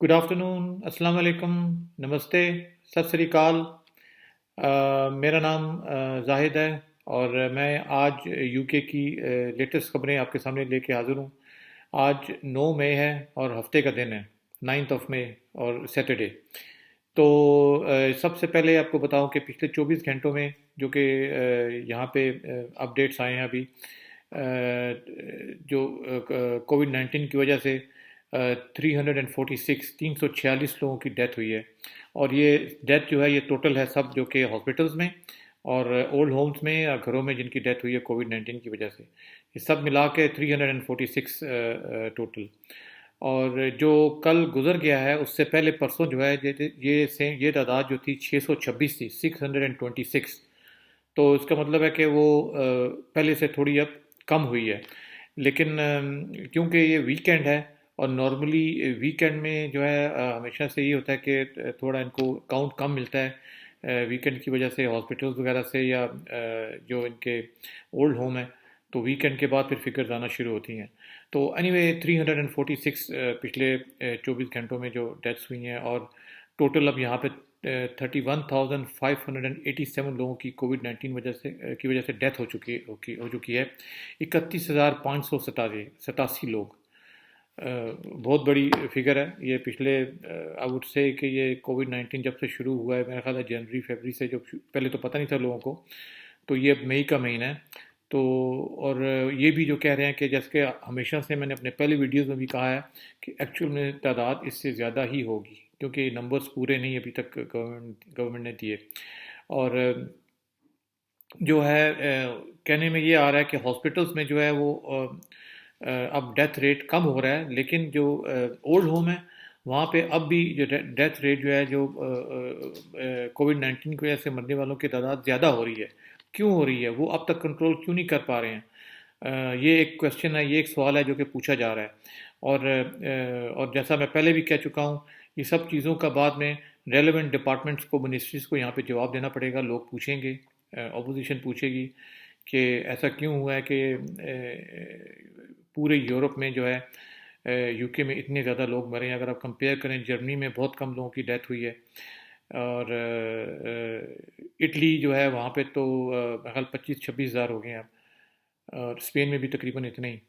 Good afternoon, अस्सलाम वालेकुम, नमस्ते, सत श्री अकाल। मेरा नाम जाहिद है और मैं आज यूके की लेटेस्ट खबरें आपके सामने लेके हाज़िर हूँ। आज 9 मई है और हफ्ते का दिन है, 9th ऑफ मई और सैटरडे। तो सबसे पहले आपको बताऊं कि पिछले 24 घंटों में जो कि यहाँ पे अपडेट्स आए हैं अभी, जो कोविड 19 की वजह से 346 लोगों की डेथ हुई है। और ये डेथ जो है ये टोटल है सब जो कि हॉस्पिटल्स में और ओल्ड होम्स में या घरों में जिनकी डेथ हुई है कोविड 19 की वजह से। ये सब मिला के 346 टोटल। और जो कल गुजर गया है उससे पहले परसों जो है ये तादाद जो थी 626 थी, 626। तो इसका मतलब है कि वो पहले से थोड़ी अब कम हुई है। लेकिन क्योंकि ये वीकेंड है और नॉर्मली वीकेंड में जो है हमेशा से ये होता है कि थोड़ा इनको काउंट कम मिलता है वीकेंड की वजह से हॉस्पिटल्स वगैरह से या जो इनके ओल्ड होम है। तो वीकेंड के बाद फिर फिगर्स आना शुरू होती हैं। तो एनीवे 346 पिछले 24 घंटों में जो डेथ्स हुई हैं और टोटल अब यहाँ पे 31,587 लोगों की कोविड 19 वजह से डेथ हो चुकी है। 31,587 लोग। बहुत बड़ी फिगर है ये। पिछले आई वुड से कि ये कोविड 19 जब से शुरू हुआ है, मेरा ख्याल है जनवरी फरवरी से, जो पहले तो पता नहीं था लोगों को। तो ये अब मई का महीना है। तो और ये भी जो कह रहे हैं कि जैसे कि हमेशा से मैंने अपने पहले वीडियोस में भी कहा है कि एक्चुअल में तादाद इससे ज़्यादा ही होगी, क्योंकि नंबर्स पूरे नहीं अभी तक गवर्नमेंट ने दिए। और जो है कहने में ये आ रहा है कि हॉस्पिटल्स में जो है वो अब डेथ रेट कम हो रहा है, लेकिन जो ओल्ड होम है वहाँ पे अब भी जो डेथ रेट जो है, जो कोविड 19 की वजह से मरने वालों की तादाद ज़्यादा हो रही है। क्यों हो रही है, वो अब तक कंट्रोल क्यों नहीं कर पा रहे हैं? ये एक क्वेश्चन है, ये एक सवाल है जो कि पूछा जा रहा है। और जैसा मैं पहले भी कह चुका हूँ, ये सब चीज़ों का बाद में रेलेवेंट डिपार्टमेंट्स को, मिनिस्ट्रीज को यहाँ पे जवाब देना पड़ेगा। लोग पूछेंगे, अपोजिशन पूछेगी कि ऐसा क्यों हुआ है कि पूरे यूरोप में जो है यूके में इतने ज़्यादा लोग मरे हैं। अगर आप कंपेयर करें, जर्मनी में बहुत कम लोगों की डेथ हुई है और इटली जो है वहाँ पे तो मेरे ख्याल 25-26 हज़ार हो गए हैं अब, और स्पेन में भी तकरीबन इतने ही।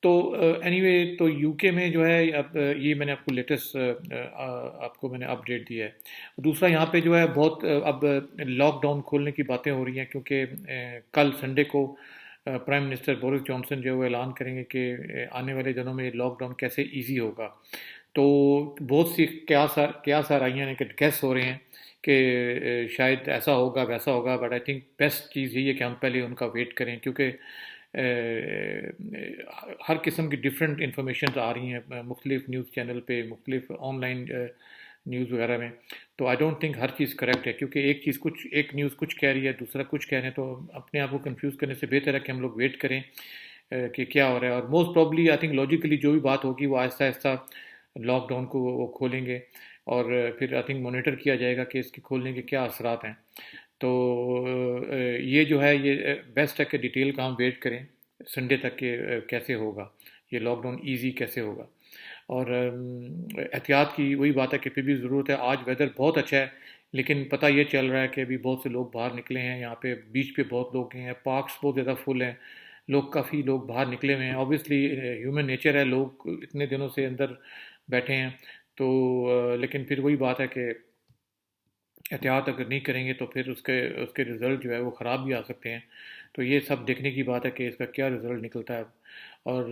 तो एनीवे तो यूके में जो है अब ये मैंने आपको लेटेस्ट आपको मैंने अपडेट दिया है। दूसरा यहाँ पे जो है बहुत अब लॉकडाउन खोलने की बातें हो रही हैं, क्योंकि कल संडे को प्राइम मिनिस्टर बोरिस जॉनसन जो है वो ऐलान करेंगे कि आने वाले दिनों में लॉकडाउन कैसे इजी होगा। तो बहुत सी क्यास आ रही हैं कि गैस हो रहे हैं कि शायद ऐसा होगा वैसा होगा। बट आई थिंक बेस्ट चीज़ यही है कि हम पहले उनका वेट करें, क्योंकि हर किस्म की डिफरेंट इंफॉर्मेशन आ रही हैं मुख्तलिफ न्यूज़ चैनल पे, मुख्तलिफ ऑनलाइन न्यूज़ वगैरह में। तो I don't think her cheese correct है, क्योंकि एक न्यूज़ कुछ कह रही है, दूसरा कुछ कह रहे हैं। तो अपने आप को कंफ्यूज करने से बेहतर है कि हम लोग वेट करें कि क्या हो रहा है। और most probably I think logically जो भी बात होगी वो आहिस्ता आहिस्ता लॉकडाउन को वो खोलेंगे और फिर आई थिंक मॉनिटर किया जाएगा कि इसके खोलने के क्या असरात हैं। तो ये जो है ये बेस्ट है कि डिटेल का हम वेट करें संडे तक के कैसे होगा ये लॉकडाउन, इजी कैसे होगा। और एहतियात की वही बात है कि फिर भी ज़रूरत है। आज वेदर बहुत अच्छा है, लेकिन पता ये चल रहा है कि अभी बहुत से लोग बाहर निकले हैं। यहाँ पे बीच पे बहुत लोग हैं, पार्क्स बहुत ज़्यादा फुल हैं, लोग काफ़ी लोग बाहर निकले हुए हैं। ऑब्वियसली ह्यूमन नेचर है, लोग इतने दिनों से अंदर बैठे हैं। तो लेकिन फिर वही बात है कि एहतियात अगर नहीं करेंगे तो फिर उसके उसके रिज़ल्ट जो है वो ख़राब भी आ सकते हैं। तो ये सब देखने की बात है कि इसका क्या रिज़ल्ट निकलता है। और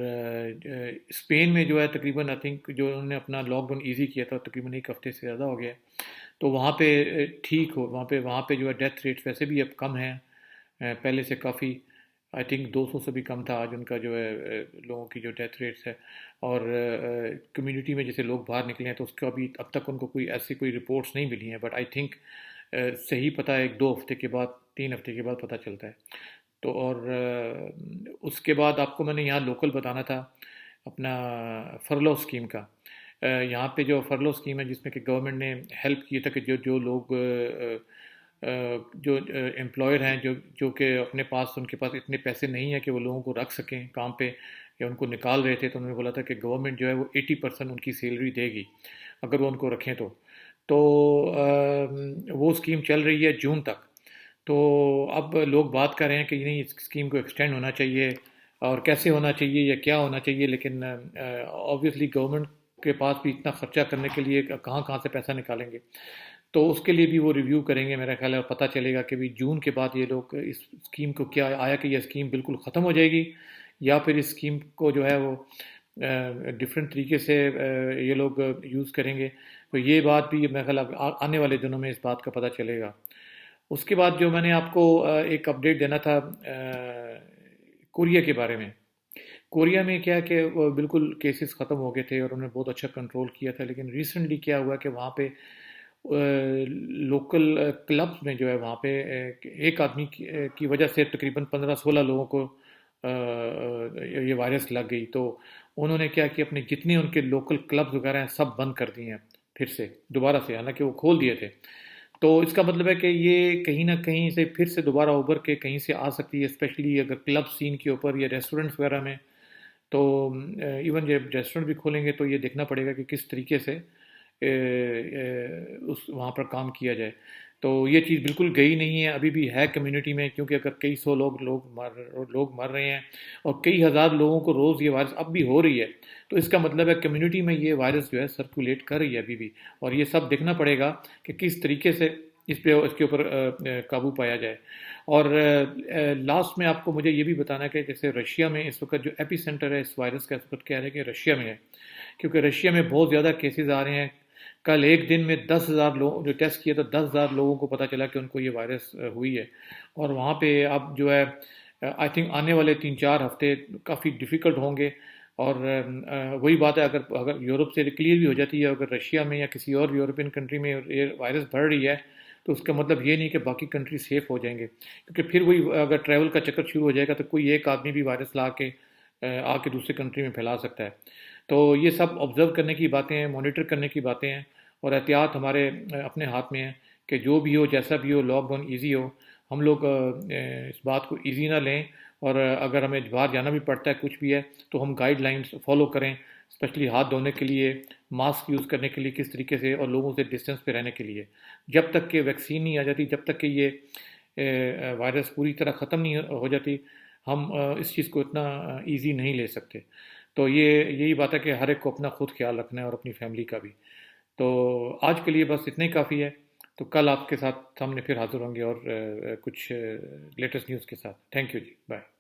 स्पेन में जो है तकरीबन आई थिंक जो उन्होंने अपना लॉकडाउन इजी किया था तकरीबन एक हफ्ते से ज़्यादा हो गया है। तो वहाँ पे ठीक हो, वहाँ पे जो है डेथ रेट्स वैसे भी अब कम हैं पहले से काफ़ी। आई थिंक 200 से भी कम था आज उनका जो है लोगों की जो डेथ रेट्स है। और कम्युनिटी में जैसे लोग बाहर निकले हैं तो उसका अभी अब तक उनको कोई ऐसी कोई रिपोर्ट्स नहीं मिली हैं। बट आई थिंक सही पता है 1-2 हफ्ते के बाद, 3 हफ्ते के बाद पता चलता है। तो और उसके बाद आपको मैंने यहाँ लोकल बताना था अपना फरलो स्कीम का। यहाँ पे जो फरलो स्कीम है जिसमें कि गवर्नमेंट ने हेल्प किया था कि जो जो लोग जो एम्प्लॉयर हैं जो जो कि अपने पास उनके पास इतने पैसे नहीं है कि वो लोगों को रख सकें काम पे, या उनको निकाल रहे थे, तो उन्होंने बोला था कि गवर्नमेंट जो है वो 80% उनकी सैलरी देगी अगर वो उनको रखें तो वो स्कीम चल रही है जून तक। तो अब लोग बात कर रहे हैं कि नहीं, इस स्कीम को एक्सटेंड होना चाहिए और कैसे होना चाहिए या क्या होना चाहिए, लेकिन ऑब्वियसली गवर्नमेंट के पास भी इतना खर्चा करने के लिए कहाँ कहाँ से पैसा निकालेंगे। तो उसके लिए भी वो रिव्यू करेंगे मेरा ख्याल है, और पता चलेगा कि भी जून के बाद ये लोग इस स्कीम को क्या आया कि ये स्कीम बिल्कुल ख़त्म हो जाएगी या फिर इस स्कीम को जो है वो डिफरेंट तरीके से ये लोग यूज़ करेंगे। तो ये बात भी मेरा ख्याल आने वाले दिनों में इस बात का पता चलेगा। उसके बाद जो मैंने आपको एक अपडेट देना था कोरिया के बारे में। कोरिया में क्या है कि वो बिल्कुल केसेस ख़त्म हो गए थे और उन्होंने बहुत अच्छा कंट्रोल किया था, लेकिन रिसेंटली क्या हुआ कि वहाँ पे लोकल क्लब्स में जो है वहाँ पे एक आदमी की वजह से तकरीबन 15-16 लोगों को ये वायरस लग गई। तो उन्होंने क्या कि अपने जितने उनके लोकल क्लब्स वगैरह हैं सब बंद कर दिए हैं फिर से दोबारा से, हालांकि वो खोल दिए थे। तो इसका मतलब है कि ये कहीं ना कहीं से फिर से दोबारा उभर के कहीं से आ सकती है, स्पेशली अगर क्लब सीन के ऊपर या रेस्टोरेंट्स वगैरह में। तो इवन जब रेस्टोरेंट भी खोलेंगे तो ये देखना पड़ेगा कि किस तरीके से उस वहाँ पर काम किया जाए। तो ये चीज़ बिल्कुल गई नहीं है, अभी भी है कम्युनिटी में, क्योंकि अगर कई सौ लोग मर रहे हैं और कई हज़ार लोगों को रोज़ ये वायरस अब भी हो रही है, तो इसका मतलब है कम्युनिटी में ये वायरस जो है सर्कुलेट कर रही है अभी भी। और ये सब देखना पड़ेगा कि किस तरीके से इसके ऊपर काबू पाया जाए। और लास्ट में आपको मुझे ये भी बताना है कि जैसे रशिया में इस वक्त जो एपी सेंटर है इस वायरस का, इस वक्त कह रहे हैं कि रशिया में है, क्योंकि रशिया में बहुत ज़्यादा केसेस आ रहे हैं। कल एक दिन में 10,000 लोग जो टेस्ट किए तो 10,000 लोगों को पता चला कि उनको ये वायरस हुई है। और वहाँ पे अब जो है आई थिंक आने वाले 3-4 हफ्ते काफ़ी डिफ़िकल्ट होंगे। और वही बात है, अगर अगर यूरोप से क्लियर भी हो जाती है, अगर रशिया में या किसी और यूरोपियन कंट्री में ये वायरस बढ़ रही है, तो उसका मतलब ये नहीं कि बाकी कंट्री सेफ हो जाएंगे, क्योंकि फिर वही अगर ट्रैवल का चक्कर शुरू हो जाएगा तो कोई एक आदमी भी वायरस ला के आके दूसरे कंट्री में फैला सकता है। तो ये सब ऑब्ज़र्व करने की बातें हैं, मॉनिटर करने की बातें हैं, और एहतियात हमारे अपने हाथ में है कि जो भी हो जैसा भी हो लॉकडाउन ईजी हो। हम लोग इस बात को ईजी ना लें, और अगर हमें बाहर जाना भी पड़ता है कुछ भी है तो हम गाइडलाइंस फॉलो करें, स्पेशली हाथ धोने के लिए, मास्क यूज़ करने के लिए किस तरीके से, और लोगों से डिस्टेंस पे रहने के लिए। जब तक कि वैक्सीन नहीं आ जाती, जब तक कि ये वायरस पूरी तरह ख़त्म नहीं हो जाती, हम इस चीज़ को इतना ईजी नहीं ले सकते। तो ये यही बात है कि हर एक को अपना खुद ख्याल रखना है और अपनी फैमिली का भी। तो आज के लिए बस इतना ही काफ़ी है। तो कल आपके साथ सामने फिर हाजिर होंगे और कुछ लेटेस्ट न्यूज़ के साथ। थैंक यू जी, बाय।